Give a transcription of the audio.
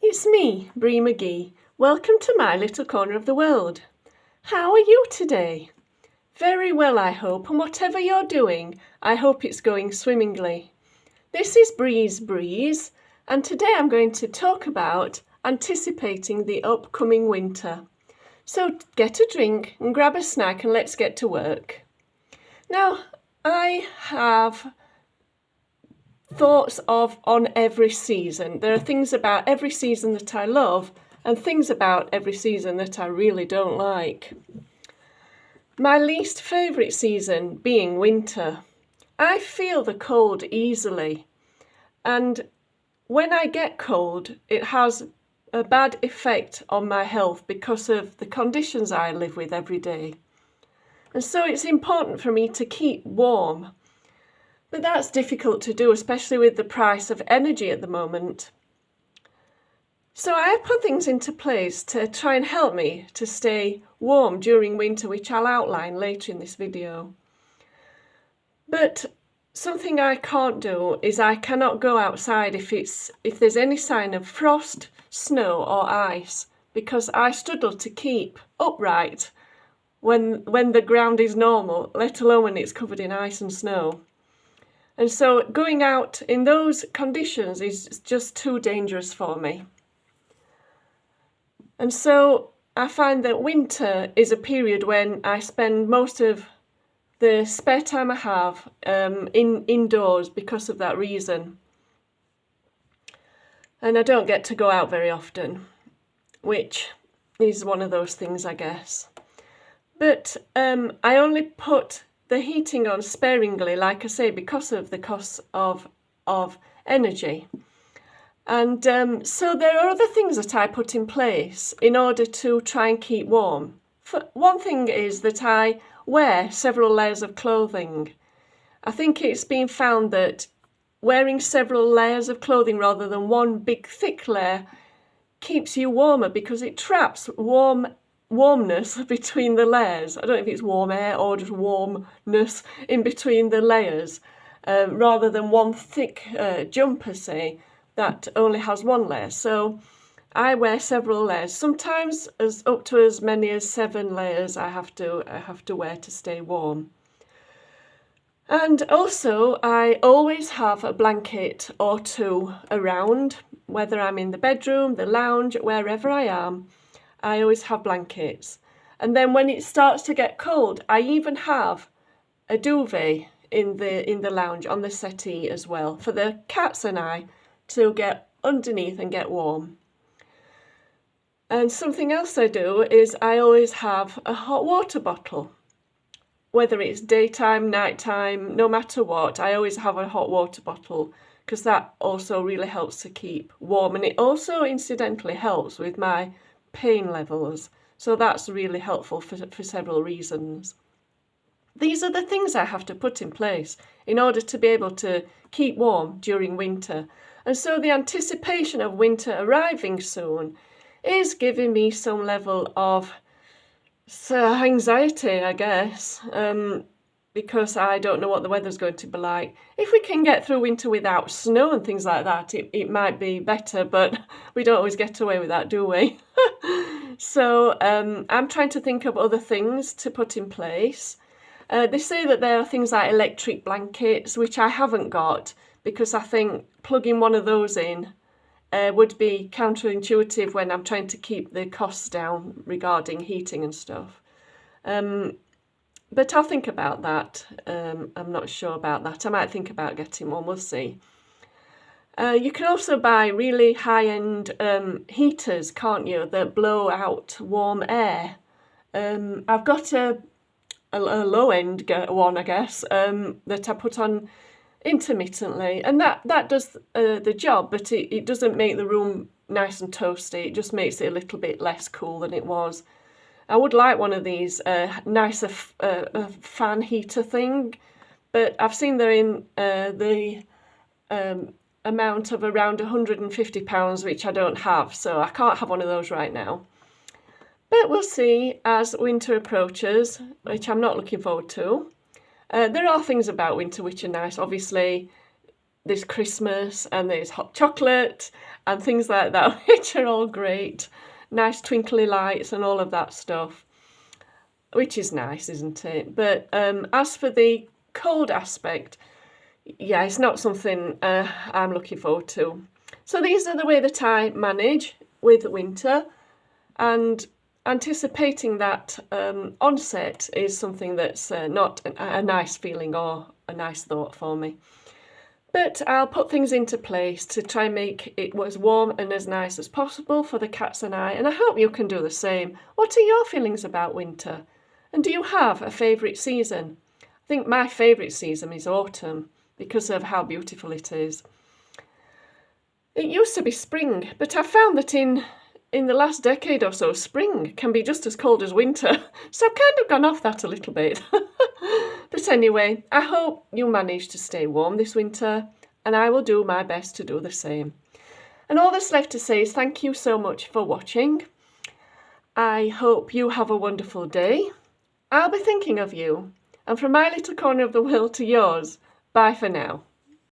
It's me, Bree McGee. Welcome to my little corner of the world. How are you today? Very well, I hope, and whatever you're doing, I hope it's going swimmingly. This is Bree's Breeze, and today I'm going to talk about anticipating the upcoming winter. So get a drink and grab a snack and let's get to work. Now, I have thoughts on every season. There are things about every season that I love and things about every season that I really don't like. My least favourite season being winter. I feel the cold easily, and when I get cold it has a bad effect on my health because of the conditions I live with every day. And so it's important for me to keep warm. But that's difficult to do, especially with the price of energy at the moment. So I have put things into place to try and help me to stay warm during winter, which I'll outline later in this video. But something I can't do is I cannot go outside if there's any sign of frost, snow or ice, because I struggle to keep upright when the ground is normal, let alone when it's covered in ice and snow. And so going out in those conditions is just too dangerous for me. And so I find that winter is a period when I spend most of the spare time I have indoors because of that reason. And I don't get to go out very often, which is one of those things, I guess. But I only put the heating on sparingly, like I say, because of the cost of energy. And so there are other things that I put in place in order to try and keep warm. One thing is that I wear several layers of clothing. I think it's been found that wearing several layers of clothing rather than one big thick layer keeps you warmer because it traps warmness between the layers. I don't know if it's warm air or just warmness in between the layers, rather than one thick jumper, say, that only has one layer. So I wear several layers, sometimes up to as many as 7 layers I have to wear to stay warm. And also I always have a blanket or two around, whether I'm in the bedroom, the lounge, wherever I am. I always have blankets. And then when it starts to get cold, I even have a duvet in the lounge on the settee as well, for the cats and I to get underneath and get warm. And something else I do is I always have a hot water bottle. Whether it's daytime, nighttime, no matter what, I always have a hot water bottle because that also really helps to keep warm. And it also incidentally helps with my pain levels. So that's really helpful for several reasons. These are the things I have to put in place in order to be able to keep warm during winter. And so the anticipation of winter arriving soon is giving me some level of anxiety, I guess, because I don't know what the weather's going to be like. If we can get through winter without snow and things like that, it might be better, but we don't always get away with that, do we? So I'm trying to think of other things to put in place. They say that there are things like electric blankets, which I haven't got, because I think plugging one of those in would be counterintuitive when I'm trying to keep the costs down regarding heating and stuff. But I'll think about that. I'm not sure about that. I might think about getting one, we'll see. You can also buy really high-end heaters, can't you, that blow out warm air. I've got a low-end one, I guess, that I put on intermittently, and that does the job, but it doesn't make the room nice and toasty. It just makes it a little bit less cool than it was. I would like one of these nicer fan heater thing, but I've seen they're in the amount of around £150, which I don't have, so I can't have one of those right now. But we'll see as winter approaches, which I'm not looking forward to. There are things about winter which are nice. Obviously, there's Christmas and there's hot chocolate and things like that, which are all great. Nice twinkly lights and all of that stuff, which is nice, isn't it? But as for the cold aspect, yeah, it's not something I'm looking forward to. So these are the way that I manage with winter, and anticipating that onset is something that's not a nice feeling or a nice thought for me. But I'll put things into place to try and make it as warm and as nice as possible for the cats and I hope you can do the same. What are your feelings about winter? And do you have a favourite season? I think my favourite season is autumn because of how beautiful it is. It used to be spring, but I found that in the last decade or so, spring can be just as cold as winter. So I've kind of gone off that a little bit. But anyway, I hope you manage to stay warm this winter, and I will do my best to do the same. And all that's left to say is thank you so much for watching. I hope you have a wonderful day. I'll be thinking of you. And from my little corner of the world to yours, bye for now.